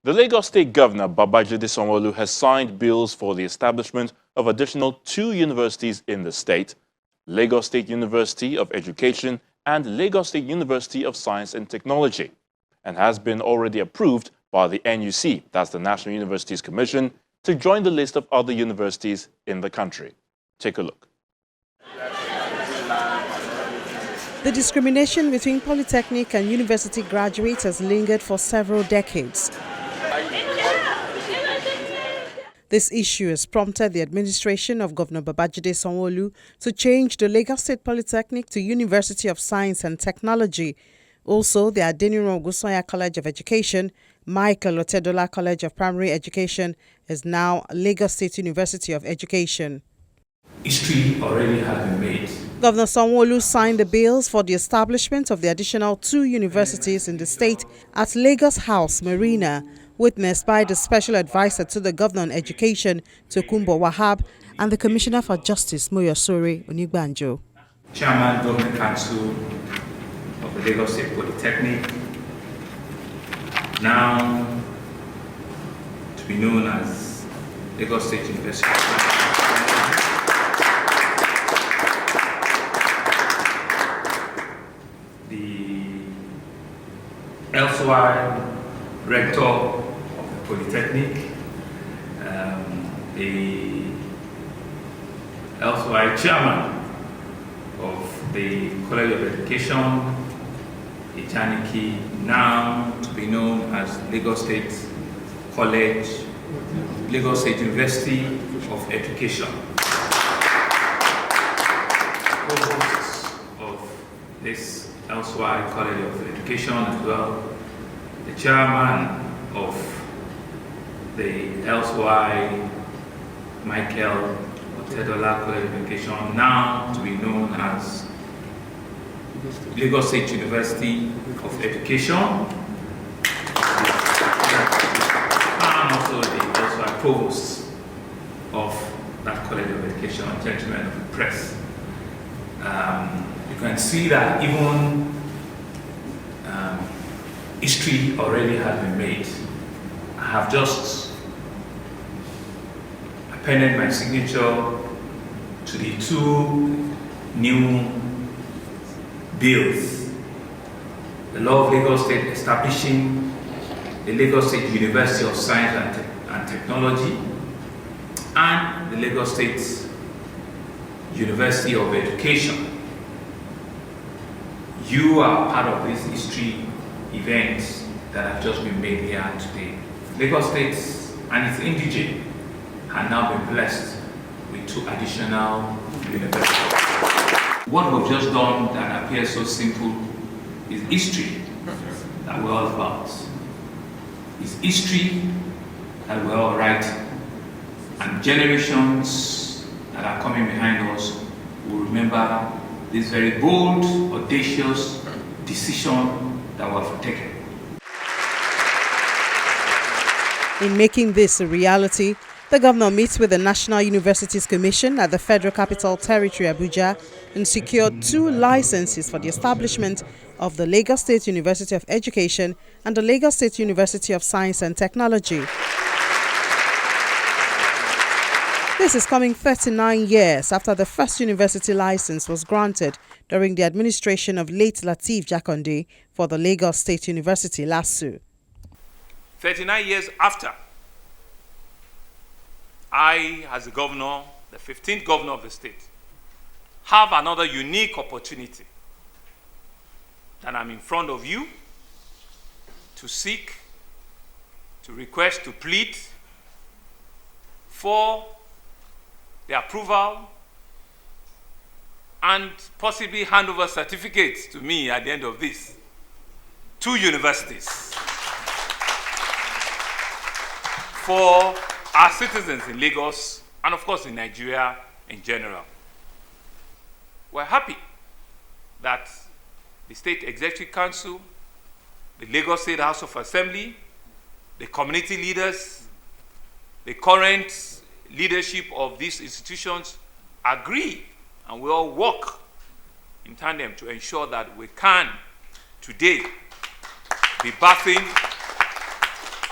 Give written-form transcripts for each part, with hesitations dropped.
The Lagos State Governor, Babajide Sanwo-Olu, has signed bills for the establishment of additional 2 universities in the state, Lagos State University of Education and Lagos State University of Science and Technology, and has been already approved by the NUC, that's the National Universities Commission, to join the list of other universities in the country. Take a look. The discrimination between polytechnic and university graduates has lingered for several decades. This issue has prompted the administration of Governor Babajide Sanwo-Olu to change the Lagos State Polytechnic to University of Science and Technology. Also, the Adeniran Ogunsoya College of Education, Michael Otedola College of Primary Education is now Lagos State University of Education. History already has been made. Governor Sanwo-Olu signed the bills for the establishment of the additional 2 universities in the state at Lagos House, Marina, witnessed by the Special Advisor to the Governor on Education, Tokunbo Wahab, and the Commissioner for Justice, Moyosore Onigbanjo. Chairman Government Council of the Lagos State Polytechnic, now to be known as Lagos State University. The elsewhere rector of the Polytechnic, the elsewhere chairman of the College of Education, Ijaniki, now to be known as Lagos State College, Lagos State University of Education. Provost of this elsewhere College of Education as well, the chairman of the elsewhere Michael Otedola College of Education, now to be known as Lagos State University of Education, and also the elsewhere provost of that College of Education, gentlemen of the press. You can see that even history already has been made. I have just appended my signature to the 2 new bills. The law of Lagos State establishing the Lagos State University of Science and Technology and the Lagos State University of Education. You are part of this history event that have just been made here today. Lagos State and its indigene have now been blessed with 2 additional universities. What we've just done that appears so simple is history that we're all about. It's history that we're all writing. And generations that are coming behind us will remember this very bold, audacious decision that was taken. In making this a reality, the governor meets with the National Universities Commission at the Federal Capital Territory, Abuja, and secured 2 licenses for the establishment of the Lagos State University of Education and the Lagos State University of Science and Technology. This is coming 39 years after the first university license was granted during the administration of late Lateef Jakonde for the Lagos State University, LASU. 39 years after, I, as the governor, the 15th governor of the state, have another unique opportunity that I'm in front of you to seek, to request, to plead for the approval and possibly hand over certificates to me at the end of this. 2 universities for our citizens in Lagos and of course in Nigeria in general. We're happy that the State Executive Council, the Lagos State House of Assembly, the community leaders, the current leadership of these institutions agree, and we all work in tandem to ensure that we can today be birthing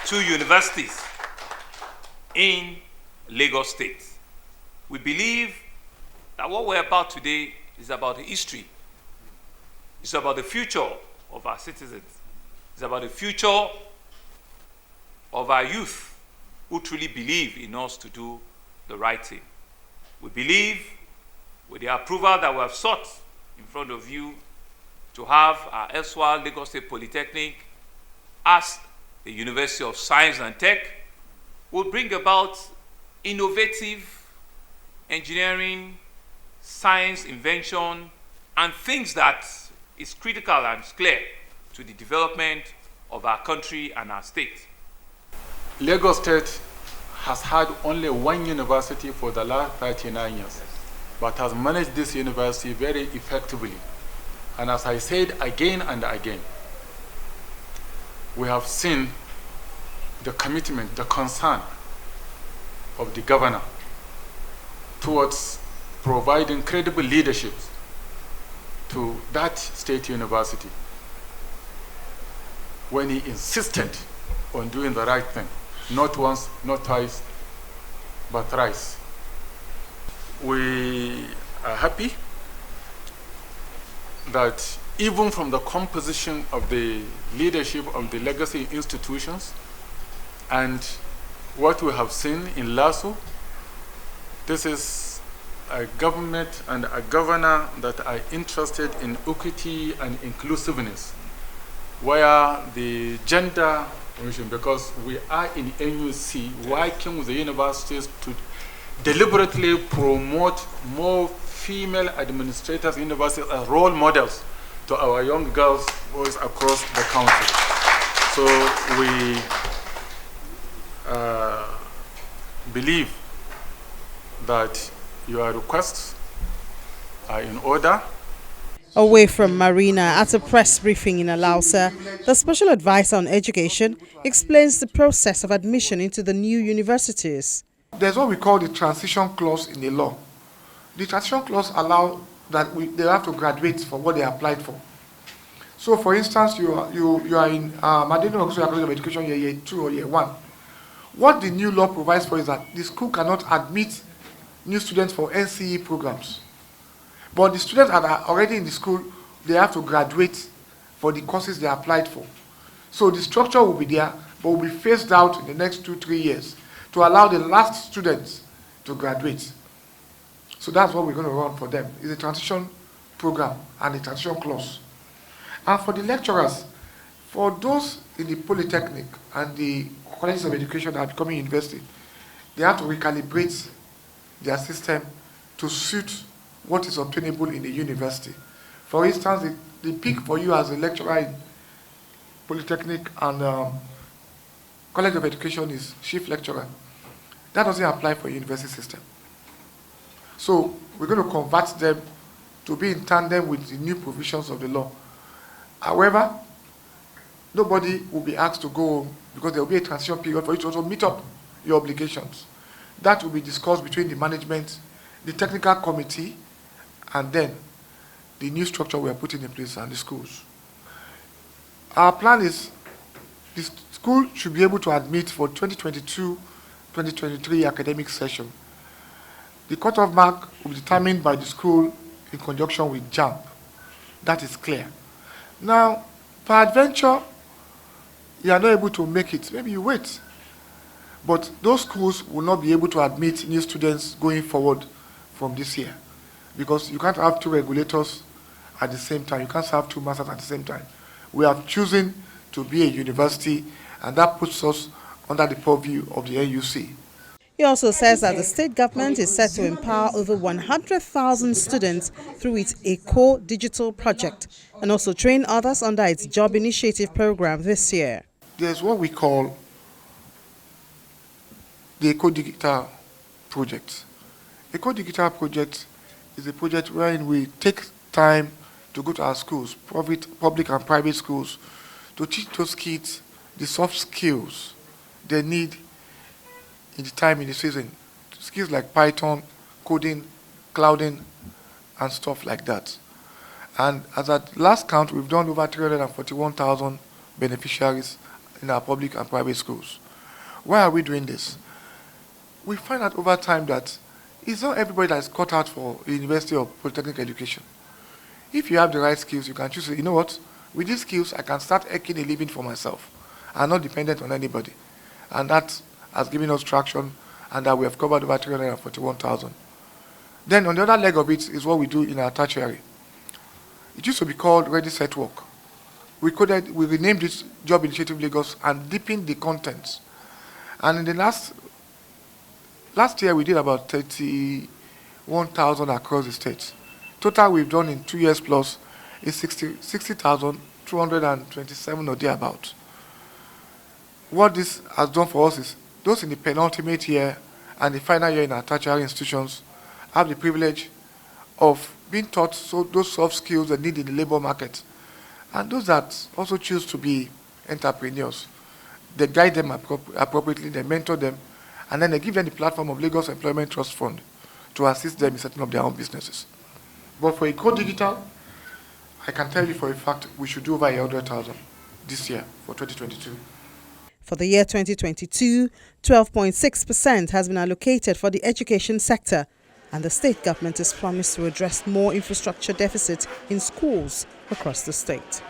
2 universities in Lagos State. We believe that what we're about today is about history. It's about the future of our citizens. It's about the future of our youth who truly believe in us to do the right thing. We believe, with the approval that we have sought in front of you, to have our erstwhile Lagos State Polytechnic as the University of Science and Tech will bring about innovative engineering, science, invention, and things that is critical and clear to the development of our country and our state. Lagos State has had only one university for the last 39 years, but has managed this university very effectively. And as I said again and again, we have seen the commitment, the concern of the governor towards providing credible leadership to that state university when he insisted on doing the right thing, not once, not twice, but thrice. We are happy that even from the composition of the leadership of the legacy institutions and what we have seen in LASO, this is a government and a governor that are interested in equity and inclusiveness, where the gender, because we are in NUC working with the universities to deliberately promote more female administrators, universities as role models to our young girls, boys across the country. So we believe that your requests are in order. Away from Marina, at a press briefing in Alausa, the Special Advisor on Education explains the process of admission into the new universities. There's what we call the transition clause in the law. The transition clause allows that they have to graduate for what they applied for. So, for instance, you are in Madino College of Education year 2 or year 1. What the new law provides for is that the school cannot admit new students for NCE programs. But the students that are already in the school, they have to graduate for the courses they applied for. So the structure will be there, but will be phased out in the next 2-3 years to allow the last students to graduate. So that's what we're going to run for them. It's a transition program and a transition clause. And for the lecturers, for those in the Polytechnic and the colleges of education that are becoming university, they have to recalibrate their system to suit what is obtainable in the university. For instance, the peak for you as a lecturer in Polytechnic and College of Education is chief lecturer. That doesn't apply for university system. So we're going to convert them to be in tandem with the new provisions of the law. However, nobody will be asked to go home because there will be a transition period for you to also meet up your obligations. That will be discussed between the management, the technical committee, and then the new structure we are putting in place and the schools. Our plan is the school should be able to admit for 2022-2023 academic session. The cutoff mark will be determined by the school in conjunction with JAMB. That is clear. Now, peradventure, you are not able to make it. Maybe you wait. But those schools will not be able to admit new students going forward from this year, because you can't have 2 regulators at the same time. You can't have 2 masters at the same time. We have chosen to be a university, and that puts us under the purview of the NUC. He also says that the state government is set to empower over 100,000 students through its ECO digital project and also train others under its job initiative program this year. There's what we call the ECO digital project. ECO digital project is a project wherein we take time to go to our schools, public and private schools, to teach those kids the soft skills they need in the time in the season. Skills like Python, coding, clouding, and stuff like that. And as at last count, we've done over 341,000 beneficiaries in our public and private schools. Why are we doing this? We find out over time that it's not everybody that is cut out for university or polytechnic education. If you have the right skills, you can choose, you know what, with these skills, I can start earning a living for myself. I'm not dependent on anybody. And that has given us traction, and that we have covered over 341,000. Then on the other leg of it is what we do in our tertiary. It used to be called Ready Set Work. We renamed it Job Initiative Lagos and deepened the contents. And in the last year, we did about 31,000 across the state. Total we've done in 2 years plus is 60,227 or thereabouts. What this has done for us is those in the penultimate year and the final year in our tertiary institutions have the privilege of being taught those soft skills they need in the labor market. And those that also choose to be entrepreneurs, they guide them appropriately, they mentor them, and then they give them the platform of Lagos Employment Trust Fund to assist them in setting up their own businesses. But for Eco Digital, I can tell you for a fact we should do over 100,000 this year for 2022. For the year 2022, 12.6% has been allocated for the education sector, and the state government is promised to address more infrastructure deficits in schools across the state.